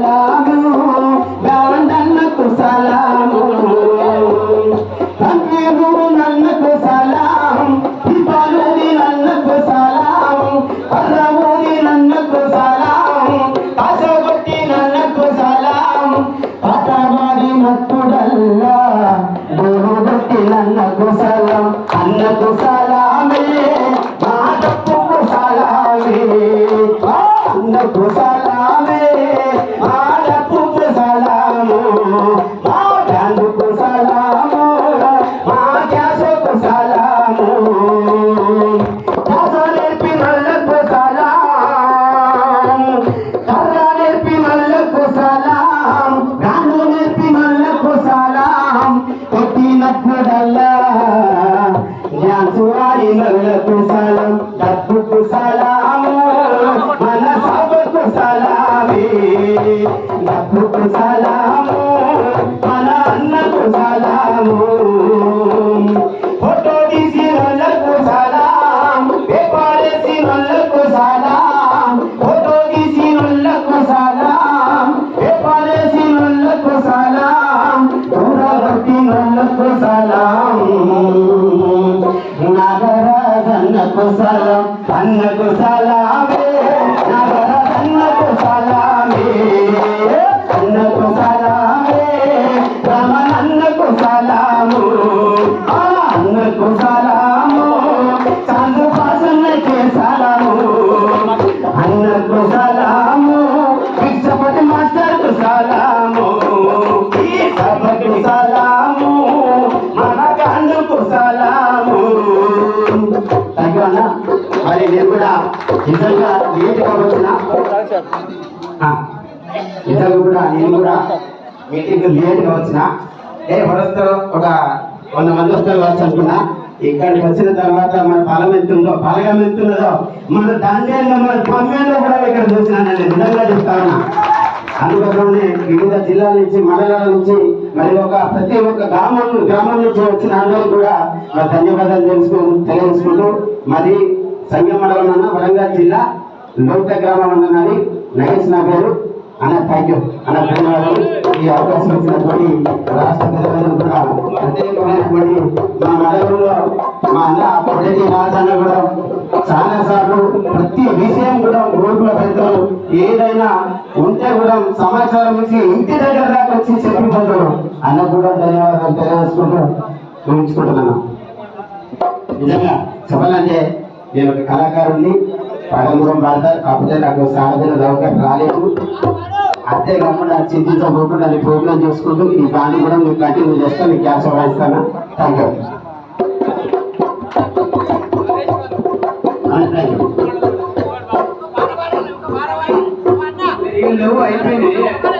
సలాము గాండన్నకు సలాము తండ్రి నన్నకు సలాం బాలుది నన్నకు సలాం పర్రమూరి నన్నకు సలాం కాసగొట్టి నన్నకు సలాం పాటవాడి నట్టుడల్లా గోరుగొట్టి నన్నకు సలాం అన్నకు సలామే మా డప్పుకు సలామే అన్నకు సలామే మా డప్పుకు సలాము మా బ్యాండుకు సలాము మా గ్యాసుకు సలాము గ్యాస నేర్పి నల్లకు సలాం కర్ర నేర్పి నల్లకు సలాం గాను నేర్పి నల్లకు సలాం కొట్టినప్పుడల్లా డ్యాన్సు ఆడి నల్లకు సలాం డబ్బుకు సలాము మన సభకు సలామే డబ్బుకు సలాము మన అన్నకు సలాము ఫోటో తీసి నల్లకు సలాం పేపరేసి నల్లకు సలాం ఫోటో తీసి నల్లకు సలాం పేపరేసి నల్లకు సలాం దూరబట్టి నల్లకు సలాం నగరాజన్నకు సలాం అన్నకు సలామే నగరాజన్నకు సలామే అన్నకు సలామే రమణన్నకు సలాము అన్నకు సలాము చాందు పాసన్నకే సలాము అన్నకు సలాము భిక్షపతి మాస్టర్కు సలాము ఈ సభకు సలాము మన గాండుకు సలాము. తగ్గనా మరి నేను కూడా నిజంగా లేట్గా వచ్చిన నిజంగా కూడా నేను కూడా మీటింగ్ లేట్గా వచ్చిన వరస్తో ఒక 100 మంది వస్తారు కావచ్చు అనుకున్నా. ఇక్కడికి వచ్చిన తర్వాత మన బలం ఎంత ఉన్నదో మన దాంట్లో మన పమ్యంలో కూడా ఇక్కడ చూసినా నేను నిజంగా చెప్తా ఉన్నా. అందుకోసమే వివిధ జిల్లాల నుంచి మండలాల నుంచి మరి ప్రతి ఒక్క గ్రామం నుంచి వచ్చిన అందరూ కూడా మరి ధన్యవాదాలు తెలియజేసుకుంటూ మరి సంగం మండలం అన్న వరంగల్ జిల్లా లోక గ్రామం అన్నది నగేష్ నా పేరు అన్న. థ్యాంక్ యూ అన్న, ధన్యవాదాలు. ఈ అవకాశం వచ్చినటువంటి రాష్ట్ర ప్రజలందరూ కూడా ప్రత్యేకమైనటువంటి మా మండలంలో మా అన్న పొడేటి రాజన్న కూడా చాలా సార్లు ప్రతి విషయం కూడా గ్రూపుల పెడతారు. ఏదైనా ఉంటే కూడా సమాచారం ఇచ్చి ఇంటి దగ్గర దాకా వచ్చి చెప్పిపోతారు. అన్న కూడా ధన్యవాదాలు తెలియజేసుకుంటూ ఊహించుకుంటున్నాను. నిజంగా చెప్పాలంటే నేను ఒక కళాకారుడిని, పాడముఖం పాడతారు. కాకపోతే నాకు సాధన దౌర్యం రాలేదు. అంతేకాకుండా చింతించబోకుండా అది ప్రోగ్రామ్ చేసుకుంటూ ఈ గాని కూడా మీకు కంటిన్యూ చేస్తా, మీకు క్యాష్ వాయిస్తాను. Thank you. అయిపోయింది.